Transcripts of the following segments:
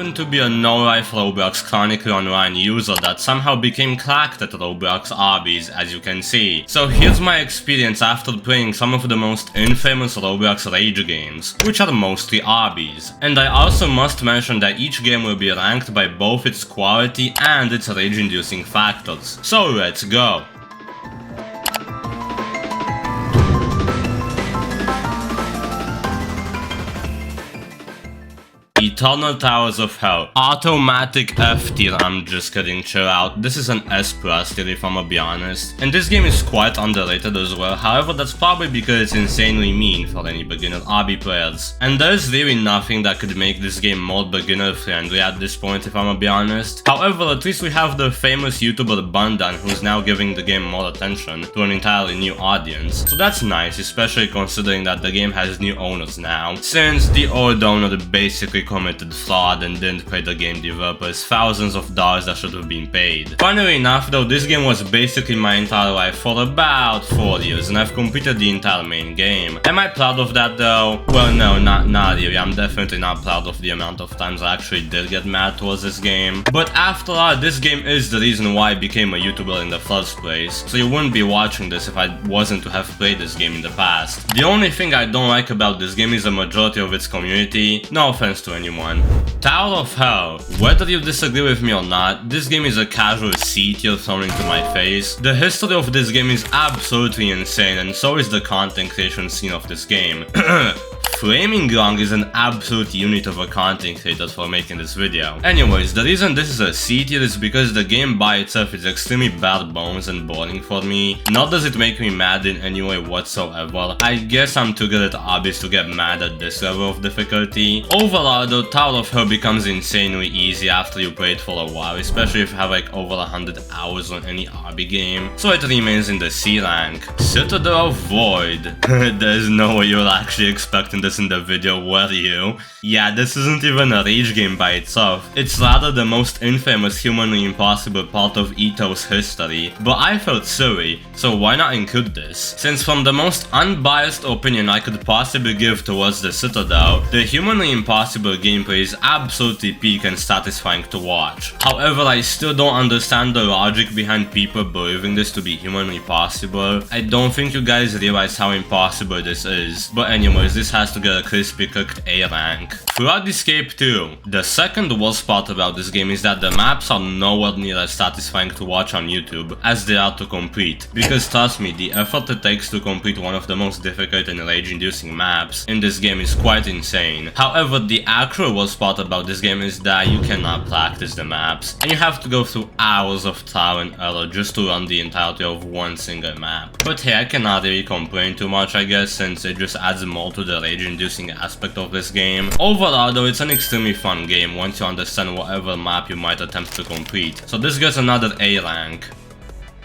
happen to be a no-life Roblox chronically online user that somehow became cracked at Roblox Obbies, as you can see. So here's my experience after playing some of the most infamous Roblox rage games, which are mostly Obbies. And I also must mention that each game will be ranked by both its quality and its rage-inducing factors. So let's go! Eternal Towers of Hell. Automatic F tier, I'm just kidding, chill out. This is an S+ tier if I'm gonna be honest. And this game is quite underrated as well, however that's probably because it's insanely mean for any beginner Obby players. And there's really nothing that could make this game more beginner friendly at this point if I'm gonna be honest. However, at least we have the famous YouTuber Bundan who's now giving the game more attention to an entirely new audience. So that's nice, especially considering that the game has new owners now, since the old owner basically committed fraud and didn't pay the game developers thousands of dollars that should have been paid. Funnily enough though, this game was basically my entire life for about 4 years and I've completed the entire main game. Am I proud of that though? Well no, not really. I'm definitely not proud of the amount of times I actually did get mad towards this game. But after all, this game is the reason why I became a YouTuber in the first place, so you wouldn't be watching this if I wasn't to have played this game in the past. The only thing I don't like about this game is the majority of its community. No offense to anyone. Tower of Hell. Whether you disagree with me or not, this game is a casual C tier thrown into my face. The history of this game is absolutely insane and so is the content creation scene of this game. Flaming Gong is an absolute unit of a content creator for making this video. Anyways, the reason this is a C tier is because the game by itself is extremely bare bones and boring for me. Nor does it make me mad in any way whatsoever. I guess I'm too good at Obbies to get mad at this level of difficulty. Overall though, Tower of Hell becomes insanely easy after you play it for a while, especially if you have like over 100 hours on any Obby game. So it remains in the C rank. Citadel of Void. There's no way you're actually expecting this in the video, were you? Yeah, this isn't even a rage game by itself. It's rather the most infamous humanly impossible part of EToH's history, but I felt silly, so why not include this? Since from the most unbiased opinion I could possibly give towards the Citadel, the humanly impossible gameplay is absolutely peak and satisfying to watch. However, I still don't understand the logic behind people believing this to be humanly possible. I don't think you guys realize how impossible this is, but anyways, this has to get a crispy cooked A rank. Flood Escape 2. The second worst part about this game is that the maps are nowhere near as satisfying to watch on YouTube as they are to complete, because trust me, the effort it takes to complete one of the most difficult and rage-inducing maps in this game is quite insane. However, the actual worst part about this game is that you cannot practice the maps, and you have to go through hours of trial and error just to run the entirety of one single map. But hey, I cannot really complain too much I guess, since it just adds more to the rage-inducing aspect of this game. Overall though, it's an extremely fun game once you understand whatever map you might attempt to complete, so this gets another A rank.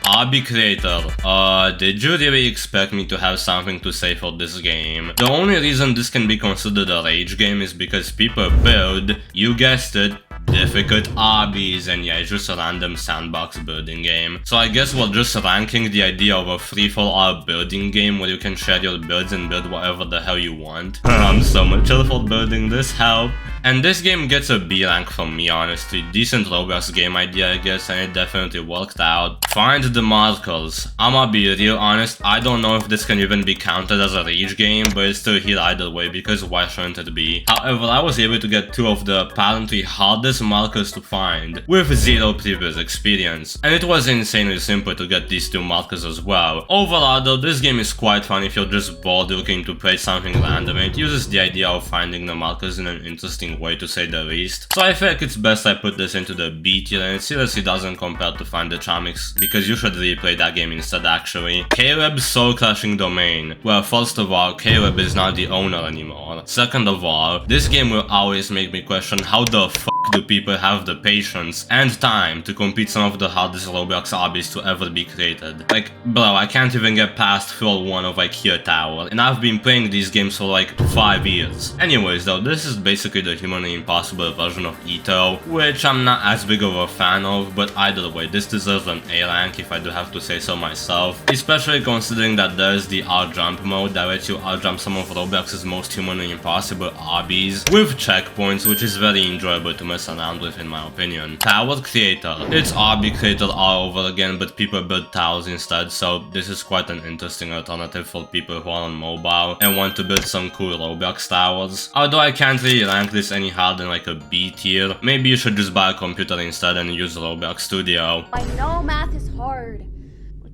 Obby Creator. Did you really expect me to have something to say for this game? The only reason this can be considered a rage game is because people build, you guessed it, difficult obbies, and yeah, it's just a random sandbox building game. So I guess we're just ranking the idea of a free-for-all building game where you can share your builds and build whatever the hell you want. I'm so much for building this, help. And this game gets a B rank from me, honestly. Decent Roblox game idea I guess, and it definitely worked out. Find the markers. I'ma be real honest, I don't know if this can even be counted as a rage game, but it's still here either way because why shouldn't it be? However, I was able to get 2 of the apparently hardest markers to find with 0 previous experience, and it was insanely simple to get these 2 markers as well. Overall though, this game is quite fun if you're just bored looking to play something random, and it uses the idea of finding the markers in an interesting way to say the least. So I feel like it's best I put this into the B tier, and it seriously doesn't compare to Find the Chomiks, because you should replay that game instead actually. Caleb's Soul Crushing Domain. Well, first of all, Caleb is not the owner anymore. Second of all, this game will always make me question how the f do people have the patience and time to complete some of the hardest Roblox obbies to ever be created. Like, bro, I can't even get past floor 1 of IKEA Tower, and I've been playing these games for like 5 years. Anyways though, this is basically the humanly impossible version of EToH, which I'm not as big of a fan of, but either way, this deserves an A rank if I do have to say so myself, especially considering that there's the R-Jump mode that lets you R-Jump some of Roblox's most humanly impossible obbies with checkpoints, which is very enjoyable to mess around with in my opinion. Tower Creator. It's Obby Creator all over again, but people build towers instead, so this is quite an interesting alternative for people who are on mobile and want to build some cool Roblox towers. Although I can't really rank this any higher than like a B tier, maybe you should just buy a computer instead and use Roblox Studio. I know math is hard.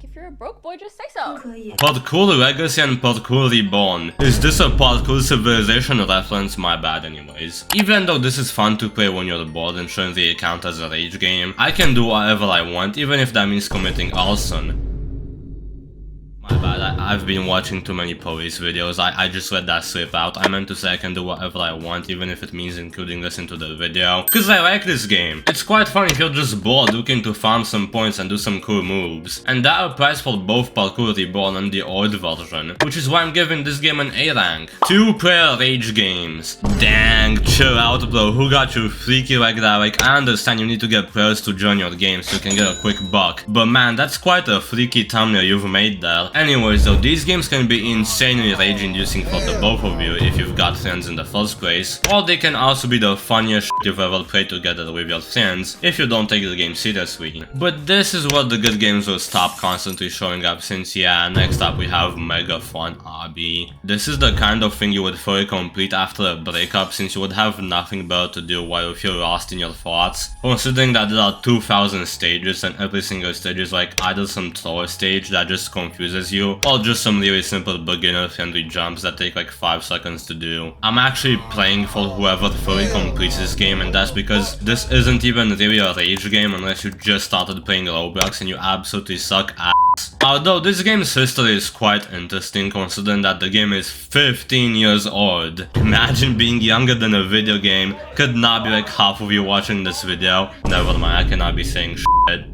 If you're a broke boy, just say so. Parkour Legacy and Parkour Reborn. Is this a Parkour Civilization reference? My bad anyways. Even though this is fun to play when you're bored and shouldn't really count as a rage game, I can do whatever I want, even if that means committing arson. My bad, I've been watching too many police videos, I just let that slip out. I meant to say I can do whatever I want, even if it means including this into the video. Cause I like this game. It's quite fun if you're just bored looking to farm some points and do some cool moves. And that applies for both Parkour Reborn and the old version, which is why I'm giving this game an A rank. 2-player rage games. Dang, chill out bro, who got you freaky like that? Like, I understand you need to get players to join your game so you can get a quick buck, but man, that's quite a freaky thumbnail you've made there. Anyways though, these games can be insanely rage-inducing for the both of you if you've got friends in the first place, or they can also be the funniest shit you've ever played together with your friends if you don't take the game seriously. But this is where the good games will stop constantly showing up, since yeah, next up we have mega Fun Obby. This is the kind of thing you would fully complete after a breakup, since you would have nothing better to do while you feel lost in your thoughts, considering that there are 2000 stages and every single stage is like either some troll stage that just confuses you, or just some really simple beginner-friendly jumps that take like 5 seconds to do. I'm actually praying for whoever fully completes this game, and that's because this isn't even really a rage game unless you just started playing Roblox and you absolutely suck ass. Although this game's history is quite interesting considering that the game is 15 years old. Imagine being younger than a video game. Could not be like half of you watching this video. Never mind, I cannot be saying shit.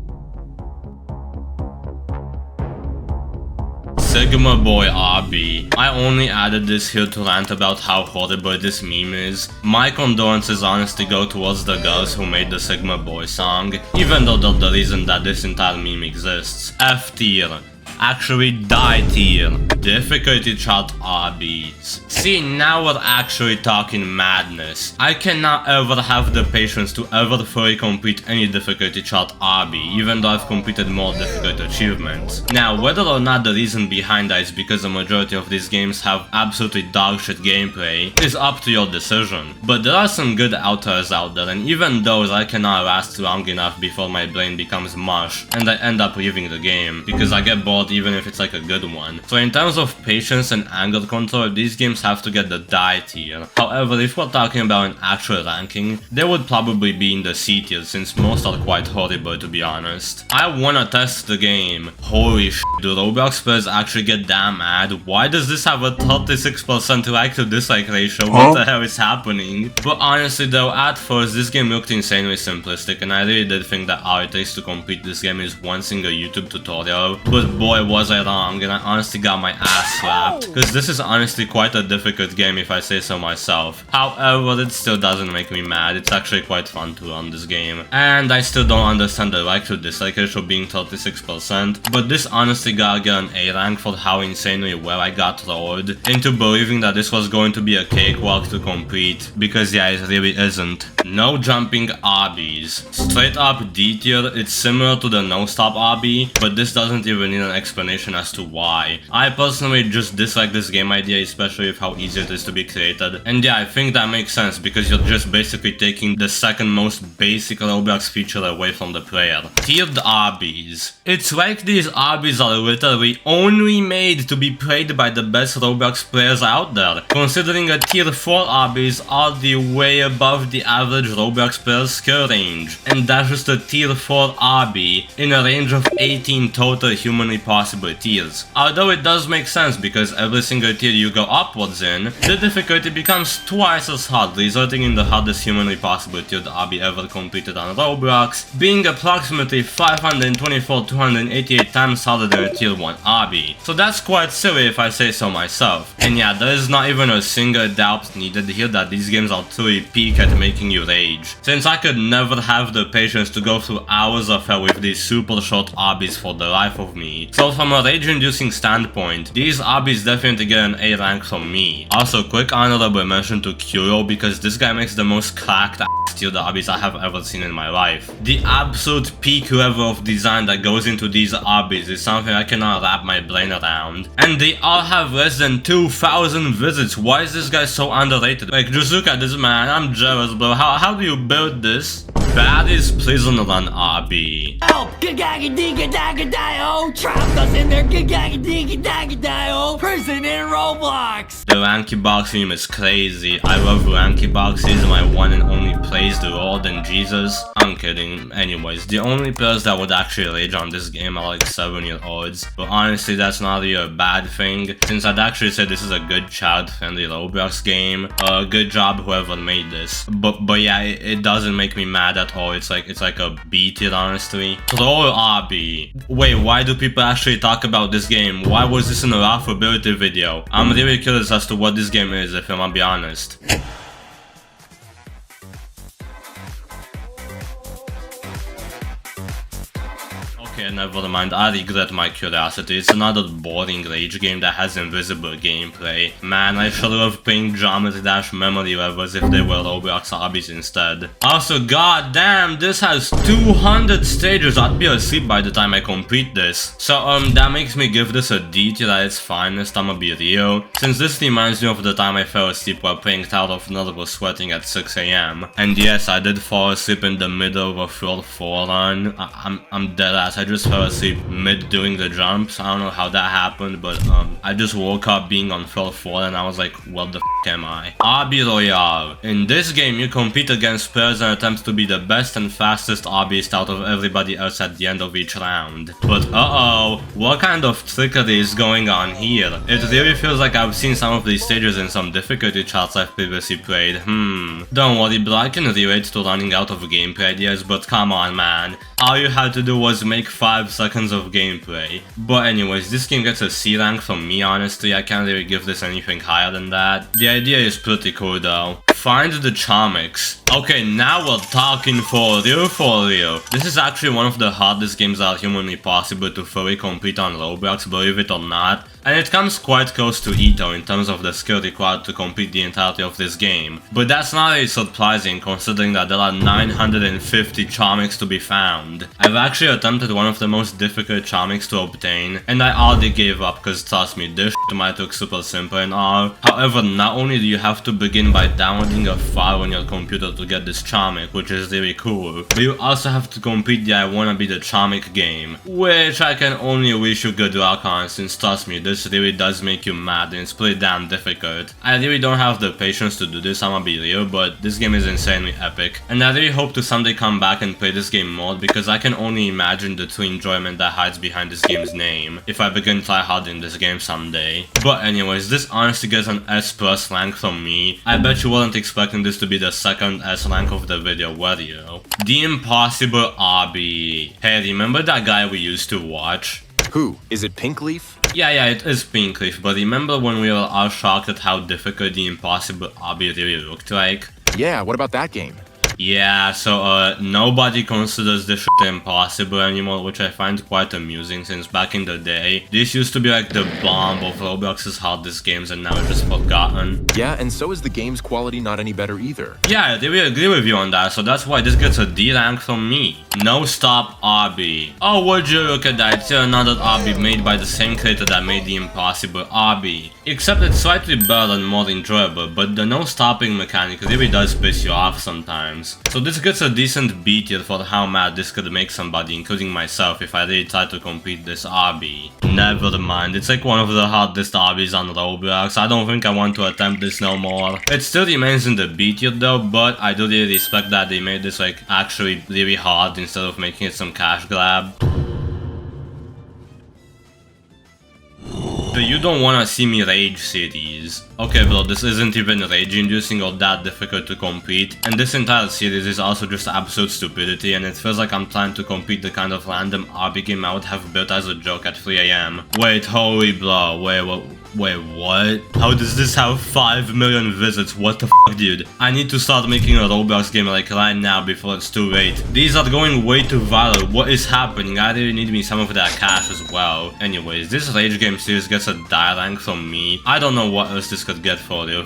Sigma Boy Obby. I only added this here to rant about how horrible this meme is. My condolences honestly go towards the girls who made the Sigma Boy song, even though they're the reason that this entire meme exists. F tier. Actually, die tier. Difficulty chart Obbies. See, now we're actually talking madness. I cannot ever have the patience to ever fully complete any difficulty chart Obby, even though I've completed more difficult achievements. Now, whether or not the reason behind that is because the majority of these games have absolutely dogshit gameplay is up to your decision. But there are some good outliers out there, and even those I cannot last long enough before my brain becomes mush and I end up leaving the game, because I get bored even if it's like a good one. So in terms of patience and anger control, these games have to get the die tier. However, if we're talking about an actual ranking, they would probably be in the C tier, since most are quite horrible to be honest. I wanna test the game. Holy sh**, do Roblox players actually get damn mad? Why does this have a 36% like to dislike ratio? What the hell is happening? But honestly though, at first this game looked insanely simplistic, and I really did think that all it takes to complete this game is one single YouTube tutorial, but boy was I wrong, and I honestly got my ass slapped, because this is honestly quite a difficult game if I say so myself. However, it still doesn't make me mad. It's actually quite fun to run this game, and I still don't understand the like to dislike ratio being 36%, but this honestly gotta get an A rank for how insanely well I got trolled into believing that this was going to be a cakewalk to complete, because yeah, it really isn't. No jumping obbies. Straight up D tier. It's similar to the no stop obby, but this doesn't even need an explanation as to why. I personally just dislike this game idea, especially with how easy it is to be created, and yeah, I think that makes sense because you're just basically taking the second most basic Roblox feature away from the player. Tiered obbies. It's like these obbies are literally only made to be played by the best Roblox players out there, considering a tier 4 obbies are the way above the average Roblox player's skill range, and that's just a tier 4 obby in a range of 18 total humanly possible tiers. Although it does make sense because every single tier you go upwards in, the difficulty becomes twice as hard, resulting in the hardest humanly possible tiered obby ever completed on Roblox, being approximately 524,288 times harder than a tier 1 obby. So that's quite silly if I say so myself. And yeah, there is not even a single doubt needed here that these games are truly peak at making you rage, since I could never have the patience to go through hours of hell with these super short obbies for the life of me. So from a rage-inducing standpoint, these obbies definitely get an A rank from me. Also, quick honorable mention to Kuro because this guy makes the most cracked ass tier obbies I have ever seen in my life. The absolute peak level of design that goes into these obbies is something I cannot wrap my brain around. And they all have less than 2,000 visits. Why is this guy so underrated? Like, just look at this, man. I'm jealous, bro. How do you build this? Baddest prison run obby. Help! Gagga-digga-dagga-die-oh! Trapped us in there! Gagga-digga-dagga-die-oh! Prison in Roblox! The Ranky Box meme is crazy. I love Ranky Box. He's my one and only plays the Lord and Jesus. I'm kidding. Anyways, the only players that would actually rage on this game are like 7-year-olds. But honestly, that's not really a bad thing, since I'd actually say this is a good child-friendly Roblox game. Good job whoever made this. But yeah, it doesn't make me mad at all. It's like a B tier, honestly. Troll obby. Wait, why do people actually talk about this game? Why was this in a laughability video? I'm really curious as to what this game is, if I'm gonna be honest. Okay, never mind, I regret my curiosity. It's another boring rage game that has invisible gameplay. Man, I should love playing Geometry Dash memory levels if they were Roblox obbies instead. Also, goddamn, this has 200 stages. I'd be asleep by the time I complete this. So, that makes me give this a D tier at its finest, I'ma be real. Since this reminds me of the time I fell asleep while playing Tower of Nervous Sweating at 6 AM. And yes, I did fall asleep in the middle of a floor 4 run. I'm dead ass. I just fell asleep mid doing the jumps. I don't know how that happened, but I just woke up being on floor 4 and I was like, what the f am I? Obby Royale. In this game, you compete against players and attempt to be the best and fastest obbyist out of everybody else at the end of each round. But uh-oh, what kind of trickery is going on here? It really feels like I've seen some of these stages in some difficulty charts I've previously played. Don't worry, bro, I can relate to running out of gameplay ideas, but come on, man. All you had to do was make 5 seconds of gameplay. But anyways, this game gets a C rank from me, honestly. I can't really give this anything higher than that. The idea is pretty cool though. Find the Chomiks. Okay, now we're talking for real. This is actually one of the hardest games that are humanly possible to fully complete on Roblox, believe it or not. And it comes quite close to EToH in terms of the skill required to complete the entirety of this game. But that's not really surprising considering that there are 950 Chomiks to be found. I've actually attempted one of the most difficult Chomiks to obtain, and I already gave up because trust me, this shit might look super simple and all. However, not only do you have to begin by downloading a file on your computer to get this Chomik, which is really cool, but you also have to complete the I Wanna Be the Chomik game, which I can only wish you good luck on, since trust me, this really does make you mad and it's pretty damn difficult. I really don't have the patience to do this, I'ma be real, but this game is insanely epic, and I really hope to someday come back and play this game more, because I can only imagine the true enjoyment that hides behind this game's name, if I begin tryharding this game someday. But anyways, this honestly gets an S+ rank from me. I bet you weren't expecting this to be the second S rank of the video, were you? The Impossible Obby. Hey, remember that guy we used to watch? Who? Is it Pinkleaf? Yeah, it is Pinkleaf, but remember when we were all shocked at how difficult the Impossible Obby really looked like? Yeah, what about that game? Yeah, so nobody considers this shit impossible anymore, which I find quite amusing since back in the day, this used to be like the bomb of Roblox's hardest games and now it's just forgotten. Yeah, and so is the game's quality not any better either. Yeah, I really agree with you on that, so that's why this gets a D rank from me. No Stop Obby. Oh, would you look at that, it's another Obby made by the same creator that made the Impossible Obby. Except it's slightly better and more enjoyable, but the no stopping mechanic really does piss you off sometimes. So this gets a decent B tier for how mad this could make somebody, including myself, if I really try to complete this obby. Never mind, it's like one of the hardest obbies on Roblox. I don't think I want to attempt this no more. It still remains in the B tier though, but I do really respect that they made this like actually really hard instead of making it some cash grab. The You Don't Wanna See Me Rage series. Okay bro, this isn't even rage inducing or that difficult to complete, and this entire series is also just absolute stupidity, and it feels like I'm trying to complete the kind of random obby game I would have built as a joke at 3 AM. Wait, holy bro, wait, Wait, what? How does this have 5 million visits? What the f, dude? I need to start making a Roblox game like right now before it's too late. These are going way too viral. What is happening? I really need me some of that cash as well. Anyways, this rage game series gets a die rank from me. I don't know what else this could get for you.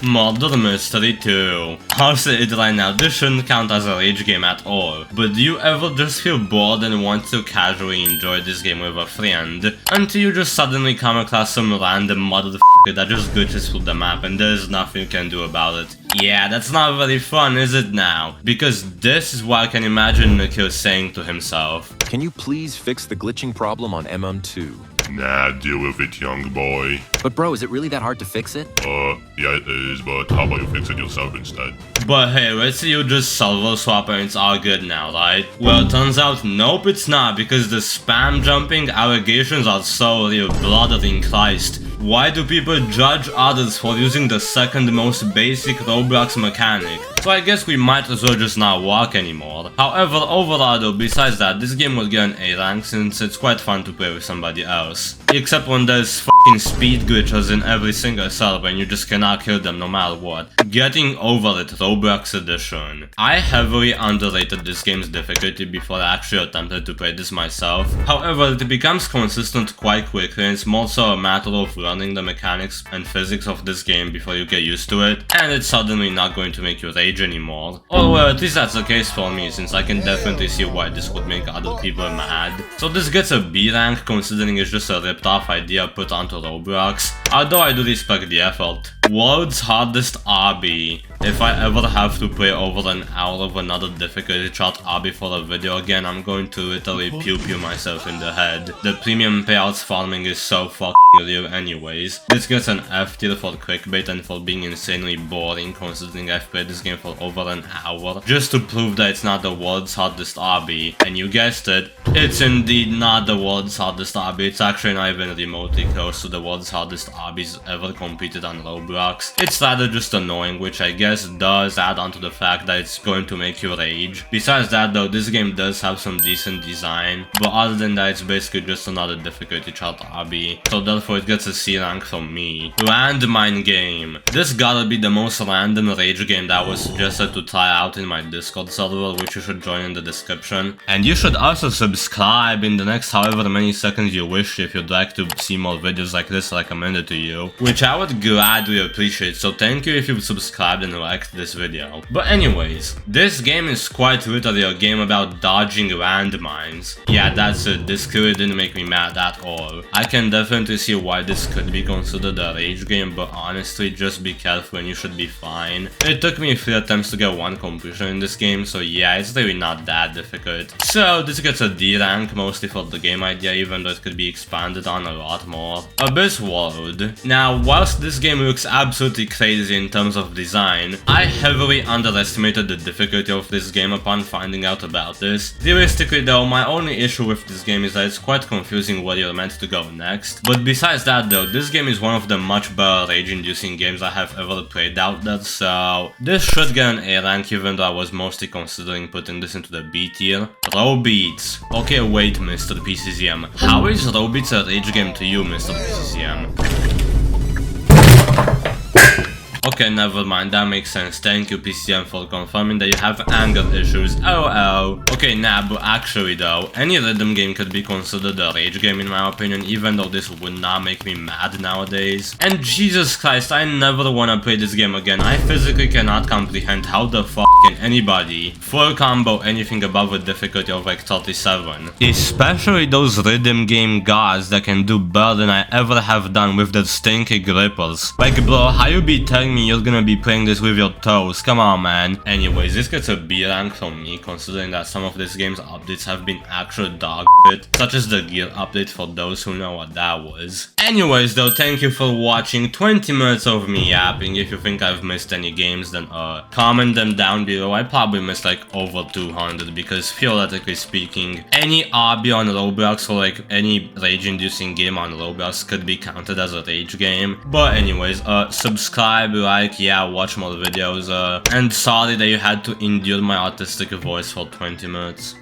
Murder Mystery 2. I'll say it right now, this shouldn't count as a rage game at all. But do you ever just feel bored and want to casually enjoy this game with a friend, until you just suddenly come across some random motherfucker that just glitches through the map and there's nothing you can do about it? Yeah, that's not very fun, is it now? Because this is what I can imagine Nikhil saying to himself. Can you please fix the glitching problem on MM2? Nah, deal with it, young boy. But bro, is it really that hard to fix it? Yeah it is, but how about you fix it yourself instead? But hey, let's say you just server swap and it's all good now, right? Well, it turns out, nope, it's not, because the spam jumping allegations are so real, blood in Christ. Why do people judge others for using the second most basic Roblox mechanic? So I guess we might as well just not walk anymore. However, overall though, besides that, this game would get an A rank since it's quite fun to play with somebody else. Except when there's fucking speed glitches in every single server and you just cannot kill them no matter what. Getting over it, Roblox edition. I heavily underrated this game's difficulty before I actually attempted to play this myself. However, it becomes consistent quite quickly and it's more so a matter of learning the mechanics and physics of this game before you get used to it, and it's suddenly not going to make you rage anymore. Or well, at least that's the case for me, since I can definitely see why this would make other people mad. So this gets a B rank considering it's just a ripped off idea put onto Roblox, although I do respect the effort. World's hardest obby. If I ever have to play over an hour of another difficulty chart obby for a video again, I'm going to literally pew myself in the head. The premium payouts farming is so fucking real anyways. This gets an F tier for clickbait and for being insanely boring considering I've played this game for over an hour, just to prove that it's not the world's hardest obby. And you guessed it, it's indeed not the world's hardest obby. It's actually not even remotely close to the world's hardest obbies ever completed on Roblox. It's rather just annoying, which I guess does add on to the fact that it's going to make you rage. Besides that though, this game does have some decent design, but other than that it's basically just another difficulty chart obby, so therefore it gets a C rank from me. Landmine Game. This gotta be the most random rage game that was suggested to try out in my Discord server, which you should join in the description. And you should also subscribe in the next however many seconds you wish if you'd like to see more videos like this recommended to you, which I would gladly appreciate, so thank you if you've subscribed and liked this video. But anyways, this game is quite literally a game about dodging landmines. Yeah, that's it, this clearly didn't make me mad at all. I can definitely see why this could be considered a rage game, but honestly, just be careful and you should be fine. It took me 3 attempts to get 1 completion in this game, so yeah, it's really not that difficult. So this gets a D rank, mostly for the game idea, even though it could be expanded on a lot more. Abyss World. Now, whilst this game looks absolutely crazy in terms of design, I heavily underestimated the difficulty of this game upon finding out about this. Realistically though, my only issue with this game is that it's quite confusing where you're meant to go next. But besides that though, this game is one of the much better rage-inducing games I have ever played out there, so this should get an A rank even though I was mostly considering putting this into the B tier. Robeats. Okay, wait, Mr. PCCM. How is Robeats a rage game to you, Mr. PCCM? Okay, never mind, that makes sense. Thank you, PCM, for confirming that you have anger issues. Oh. Okay, nah, but actually though, any rhythm game could be considered a rage game in my opinion, even though this would not make me mad nowadays. And Jesus Christ, I never wanna play this game again. I physically cannot comprehend how the fuck can anybody full combo anything above a difficulty of like 37. Especially those rhythm game gods that can do better than I ever have done with their stinky grippers. Like bro, how you be telling me you're gonna be playing this with your toes? Come on, man. Anyways, this gets a B rank from me, considering that some of this game's updates have been actual dog shit, such as the gear update for those who know what that was. Anyways though, thank you for watching 20 minutes of me yapping. If you think I've missed any games, then comment them down below. I probably missed like over 200 because theoretically speaking, any obby on Roblox or like any rage-inducing game on Roblox could be counted as a rage game. But anyways, subscribe, like, yeah, watch more videos, and sorry that you had to endure my autistic voice for 20 minutes.